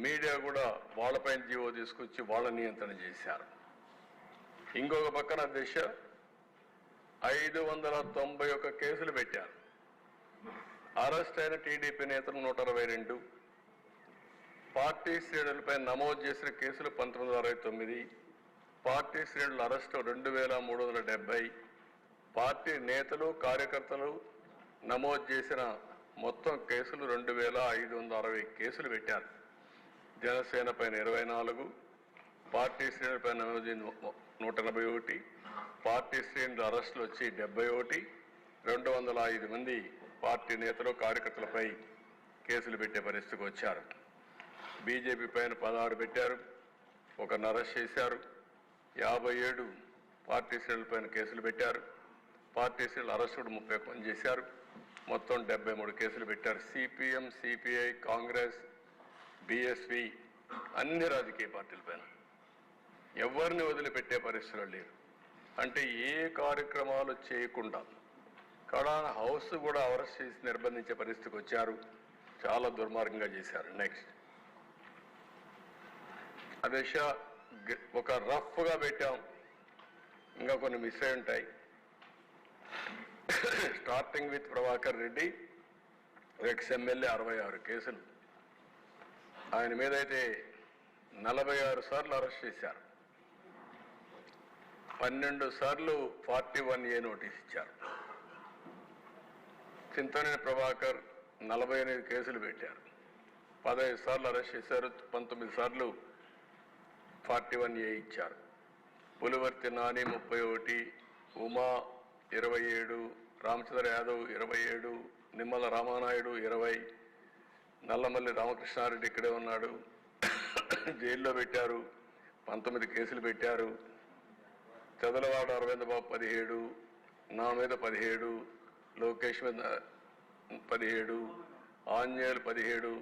Media కూడా వాళ్ళపైన GO తీసుకొచ్చి వాళ్ళ నియంత్రణ చేశారు. ఇంకొక పక్కన దిశ 591 కేసులు పెట్టారు. అరెస్ట్ అయిన టీడీపీ నేతలు 122, పార్టీ శ్రేణులపై నమోదు చేసిన కేసులు 1969, పార్టీ శ్రేణుల అరెస్టు 2370, పార్టీ నేతలు కార్యకర్తలు నమోదు చేసిన మొత్తం కేసులు 2560 కేసులు పెట్టారు. జనసేన పైన 24, పార్టీ శ్రేణులపై నమోదు 181, పార్టీ శ్రేణుల అరెస్టులు వచ్చి 71, 205 మంది పార్టీ నేతలు కార్యకర్తలపై కేసులు పెట్టే పరిస్థితికి వచ్చారు. బీజేపీ పైన 16 పెట్టారు, ఒకరిని అరెస్ట్ చేశారు. 57 పార్టీ శ్రేణులపైన కేసులు పెట్టారు. పార్టీ శ్రేణుల అరెస్టు 31 మంది చేశారు. మొత్తం 73 కేసులు పెట్టారు. సిపిఎం, సిపిఐ, కాంగ్రెస్, బీఎస్పీ అన్ని రాజకీయ పార్టీలపైన ఎవరిని వదిలిపెట్టే పరిస్థితులు లేరు. అంటే ఏ కార్యక్రమాలు చేయకుండా కడాన హౌస్ కూడా అరెస్ట్ చేసి నిర్బంధించే పరిస్థితికి వచ్చారు. చాలా దుర్మార్గంగా చేశారు. నెక్స్ట్ అదే ఒక రఫ్గా పెట్టాం, ఇంకా కొన్ని మిస్ అయి ఉంటాయి. Starting with Prabhakar Reddy, ex MLA 66 కేసులు. ఆయన మీద అయితే 46 సార్లు అరెస్ట్ చేశారు. 12 సార్లు 41A నోటీస్ ఇచ్చారు. చింతనేని ప్రభాకర్ 48 కేసులు పెట్టారు. 15 సార్లు అరెస్ట్ చేశారు. 19 సార్లు 41A ఇచ్చారు. పులివర్తి నాని 31, ఉమా 27, రామచంద్ర యాదవ్ 27, నిమ్మల రామానాయుడు 20, నల్లమల్లి రామకృష్ణారెడ్డి ఇక్కడే ఉన్నాడు, జైల్లో పెట్టారు. 19 కేసులు పెట్టారు. చదలవాడ అరవింద్ బాబు 17, నా మీద 17, లోకేష్ మీద 17, ఆంజనేయులు 17,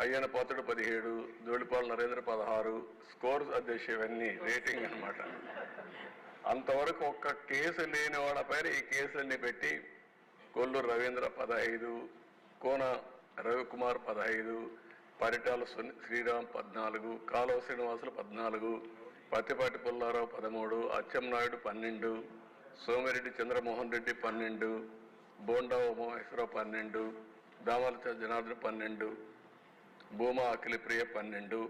అయ్యన పాత్రుడు 17, జోడిపాల నరేంద్ర 16. స్కోర్స్ అధ్యక్ష ఇవన్నీ రేటింగ్ అనమాట. అంతవరకు ఒక్క కేసు లేని వాళ్ళపైన ఈ కేసులన్నీ పెట్టి కొల్లూరు రవీంద్ర 15, కోన రవికుమార్ 15, పరిటాల శ్రీరామ్ 14, కాలువ శ్రీనివాసులు 14, పత్తిపాటి పుల్లారావు 13, అచ్చెన్నాయుడు 12, సోమిరెడ్డి చంద్రమోహన్ రెడ్డి 12, బోండా ఉమామహేశ్వరరావు 12, దామల జనార్దన్ 12, భూమా అఖిలప్రియ 12.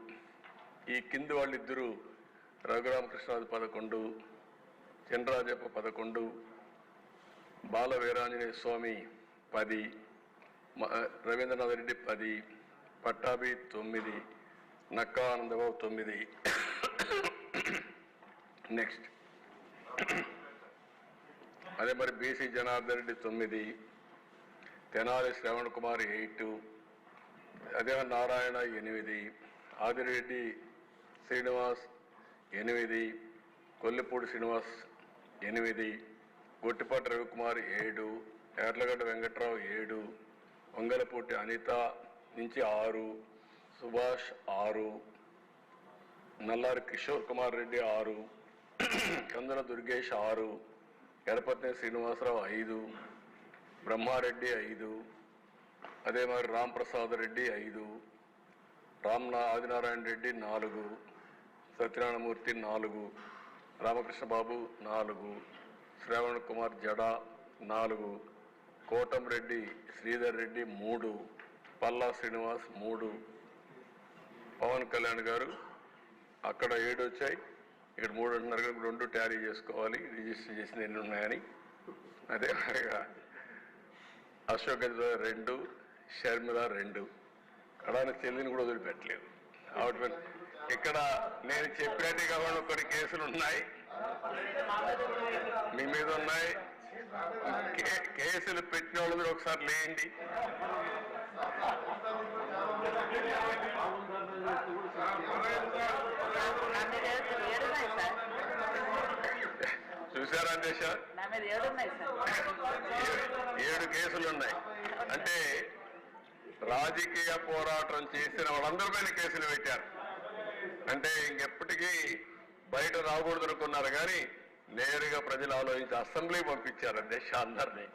ఈ కింది వాళ్ళిద్దరూ రఘురామకృష్ణరాజు 11, చంద్రరాజప్ప 11, బాల వీరాంజనేయ స్వామి 10, రవీంద్రనాథ్ రెడ్డి 10, పట్టాభి 9, నక్కా ఆనందబాబు 9. నెక్స్ట్ అదే మరి బీసీ జనార్దన్ రెడ్డి 9, తెనాలి శ్రవణ్ కుమార్ 8, అదే నారాయణ 8, ఆదిరెడ్డి శ్రీనివాస్ 8, కొల్లిపూడి శ్రీనివాస్ 8, గొట్టిపాటి రవికుమార్ 7, ఎర్లగడ్డ వెంకట్రావు 7, వంగలపూటి అనిత నుంచి 6, సుభాష్ 6, నల్లారి కిషోర్ కుమార్ రెడ్డి 6, కందుల దుర్గేష్ 6, ఎరపత్ని శ్రీనివాసరావు 5, బ్రహ్మారెడ్డి 5, అదే మరి రాంప్రసాద్ రెడ్డి 5, ఆదినారాయణ రెడ్డి 4, సత్యనారాయణమూర్తి 4, రామకృష్ణ బాబు 4, శ్రావణ్ కుమార్ జడా 4, కోటంరెడ్డి శ్రీధర్ రెడ్డి 3, పల్లా శ్రీనివాస్ 3, పవన్ కళ్యాణ్ గారు అక్కడ 7 వచ్చాయి, ఇక్కడ 3 అంటున్నారు కదా, 2 టాలీ చేసుకోవాలి, రిజిస్టర్ చేసిన ఎన్ని ఉన్నాయని. అదే అశోక్ గజరాజ్ 2, షర్మిల 2, కడాని చెల్లిని కూడా వదిలిపెట్టలేదు. ఇక్కడ నేను చెప్పినట్టు కాకుండా కొన్ని కేసులు ఉన్నాయి, మీ మీద ఉన్నాయి. కేసులు పెట్టిన వాళ్ళు మీరు ఒకసారి లేండి. చూసారా దేశ 7 కేసులు ఉన్నాయి. అంటే రాజకీయ పోరాటం చేసిన వాళ్ళందరిపైన కేసులు పెట్టారు. అంటే ఇంకెప్పటికీ బయట రాకూడదు అనుకున్నారు, కానీ నేరుగా ప్రజలు ఆలోచించి అసెంబ్లీ పంపించారు దేశ అందరినీ.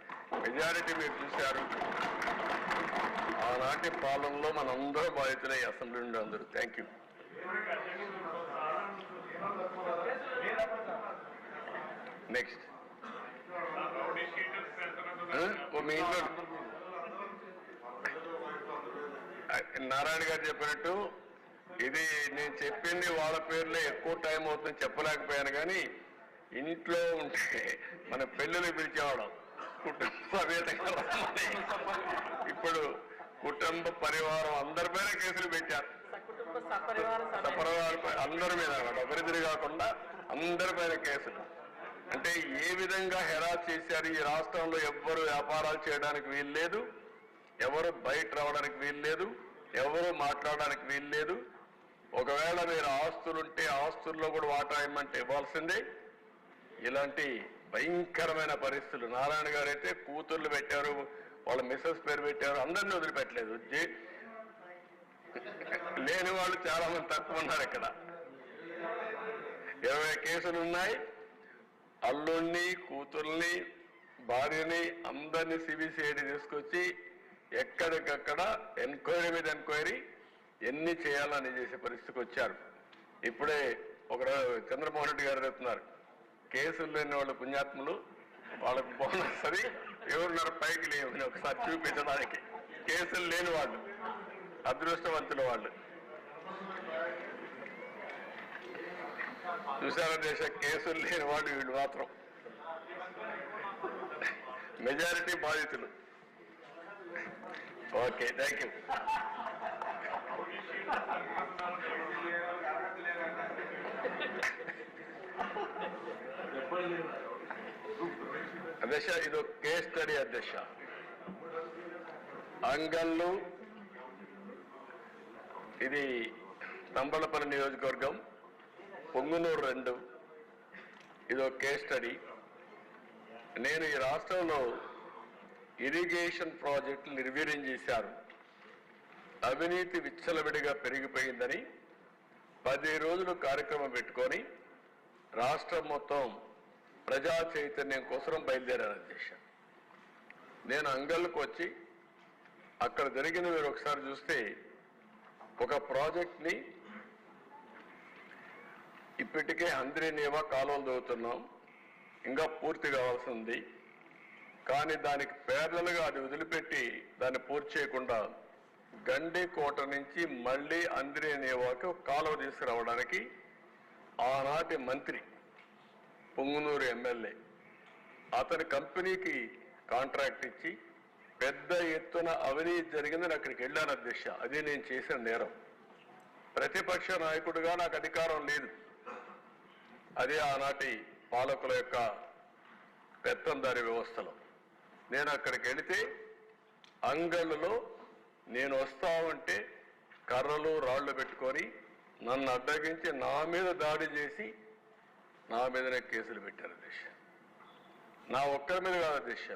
మెజారిటీ మీరు చూశారు. ఆనాటి పాలనలో మనందరూ బాధితులే అసెంబ్లీ నుండి అందరూ. Thank you. నెక్స్ట్ మీ ఇంట్లో నారాయణ గారు చెప్పినట్టు ఇది నేను చెప్పింది వాళ్ళ పేర్లే ఎక్కువ టైం అవుతుంది చెప్పలేకపోయాను, కానీ ఇంట్లో ఉంటే మన పెళ్ళిళ్ళు పిలిచేవాళ్ళం కుటుంబ సమేతంగా రమ్మని. ఇప్పుడు కుటుంబ పరివారం అందరి పైన కేసులు పెట్టారు. సపరివారం అందరి మీద ఒకరిద్దరు కాకుండా అందరి పైన కేసులు. అంటే ఏ విధంగా హెరాస్ చేశారు. ఈ రాష్ట్రంలో ఎవ్వరు వ్యాపారాలు చేయడానికి వీలు లేదు, ఎవరు బయట రావడానికి వీలు లేదు, ఎవరు మాట్లాడడానికి వీలు లేదు. ఒకవేళ మీరు ఆస్తులుంటే ఆస్తుల్లో కూడా వాటా ఇవ్వమంటే ఇవ్వాల్సిందే. ఇలాంటి భయంకరమైన పరిస్థితులు. నారాయణ గారు అయితే కూతుర్లు పెట్టారు, వాళ్ళ మిస్సెస్ పేరు పెట్టారు, అందరినీ వదిలిపెట్టలేదు. లేని వాళ్ళు చాలా మంది తక్కువ ఉన్నారు. ఇక్కడ 20 కేసులు ఉన్నాయి. అల్లుణ్ణి, కూతుర్ని, భార్యని అందరినీ సిబిసిఐడి తీసుకొచ్చి ఎక్కడికక్కడ ఎంక్వైరీ మీద ఎంక్వైరీ ఎన్ని చేయాలని చేసే పరిస్థితికి వచ్చారు. ఇప్పుడే ఒక చంద్రమోహన్ రెడ్డి గారు చెప్తున్నారు, కేసులు లేని వాళ్ళు పుణ్యాత్ములు, వాళ్ళకు బోనస్ అది ఎవరున్నారు పైకి లేవని ఒకసారి చూపించడానికి. కేసులు లేని వాళ్ళు అదృష్టవంతుల వాళ్ళు. చూసారా దేశ కేసులు లేని వాళ్ళు వీళ్ళు మాత్రం మెజారిటీ బాధితులు. Okay, thank you. అధ్యక్ష, ఇది కేస్ స్టడీ. అధ్యక్ష, అంగళ్ళు, ఇది తంబళపల్లి నియోజకవర్గం, పొంగునూరు 2. ఇది ఒక కేస్ స్టడీ. నేను ఈ రాష్ట్రంలో ఇరిగేషన్ ప్రాజెక్టులు నిర్వీర్యం చేశారు, అవినీతి విచ్చలవిడిగా పెరిగిపోయిందని 10 రోజులు కార్యక్రమం పెట్టుకొని రాష్ట్రం మొత్తం ప్రజా చైతన్యం కోసం బయలుదేరారు. అధ్యక్ష, నేను అంగళ్ళకు వచ్చి అక్కడ జరిగిన మీరు ఒకసారి చూస్తే, ఒక ప్రాజెక్ట్ని ఇప్పటికే హంద్రీనేవా కాలువలు దవ్వుతున్నాం, ఇంకా పూర్తి కావాల్సింది. కానీ దానికి ప్యారలల్గా అది వదిలిపెట్టి దాన్ని పూర్తి చేయకుండా గండికోట నుంచి మళ్ళీ హంద్రీనేవాకి ఒక కాలువ తీసుకురావడానికి ఆనాటి మంత్రి పొంగునూరు ఎమ్మెల్యే అతని కంపెనీకి కాంట్రాక్ట్ ఇచ్చి పెద్ద ఎత్తున అవినీతి జరిగిందని అక్కడికి వెళ్ళాను. అధ్యక్ష, అది నేను చేసిన నేరం. ప్రతిపక్ష నాయకుడిగా నాకు అధికారం లేదు. అదే ఆనాటి పాలకుల యొక్క పెత్తందారి వ్యవస్థలో నేను అక్కడికి వెళితే అంగళ్ళలో నేను వస్తా ఉంటే కర్రలు రాళ్లు పెట్టుకొని నన్ను అడ్డగించి నా మీద దాడి చేసి నా మీదనే కేసులు పెట్టారు. అధ్యక్ష, నా ఒక్కరి మీద కాదు అధ్యక్ష,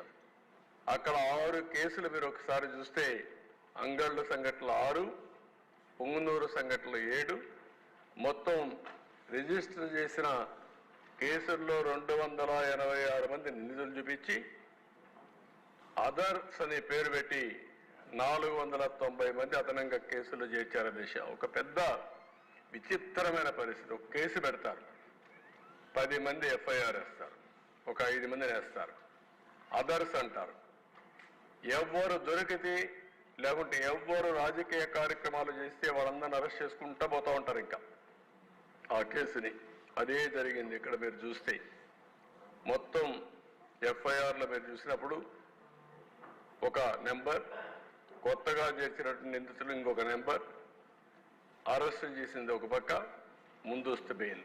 అక్కడ 6 కేసులు మీరు ఒకసారి చూస్తే అంగళ్ళు సంఘటనలు 6, పొంగునూరు సంఘటనలు 7, మొత్తం రిజిస్టర్ చేసిన కేసుల్లో 286 మంది నిందితులు చూపించి అదర్స్ అనే పేరు పెట్టి 490 మంది అదనంగా కేసులు చేర్చారు. అధ్యక్ష, ఒక పెద్ద విచిత్రమైన పరిస్థితి. ఒక కేసు పెడతారు, 10 మంది ఎఫ్ఐఆర్ వేస్తారు, ఒక 5 మందిని వేస్తారు, అదర్స్ అంటారు. ఎవ్వరు దొరికితే లేకుంటే ఎవ్వరు రాజకీయ కార్యక్రమాలు చేస్తే వాళ్ళందరిని అరెస్ట్ చేసుకుంటూ పోతూ ఉంటారు ఇంకా ఆ కేసుని. అదే జరిగింది ఇక్కడ. మీరు చూస్తే మొత్తం ఎఫ్ఐఆర్లో మీరు చూసినప్పుడు ఒక నెంబర్, కొత్తగా చేర్చినటువంటి నిందితులు ఇంకొక నెంబర్, అరెస్ట్ చేసింది ఒక పక్క, ముందస్తు బెయిల్.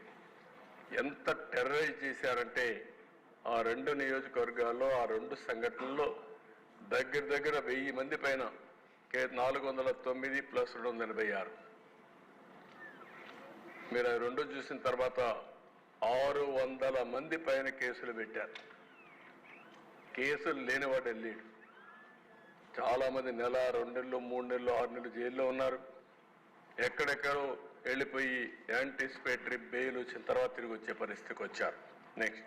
ఎంత టెర్రరైజ్ చేశారంటే ఆ 2 నియోజకవర్గాల్లో ఆ 2 సంఘటనల్లో దగ్గర 1000 మంది పైన 409 ప్లస్ 286. మీరు ఆ 2 చూసిన తర్వాత 600 మంది పైన కేసులు పెట్టారు. కేసులు లేనివాడు వెళ్ళాడు. చాలా మంది నెల, 2 నెలలు, 3 నెలలు, 6 నెలలు జైల్లో ఉన్నారు. ఎక్కడెక్కడో వెళ్ళిపోయి యాంటిసిపేటరీ బెయిల్ వచ్చిన తర్వాత తిరిగి వచ్చే పరిస్థితికి వచ్చారు. నెక్స్ట్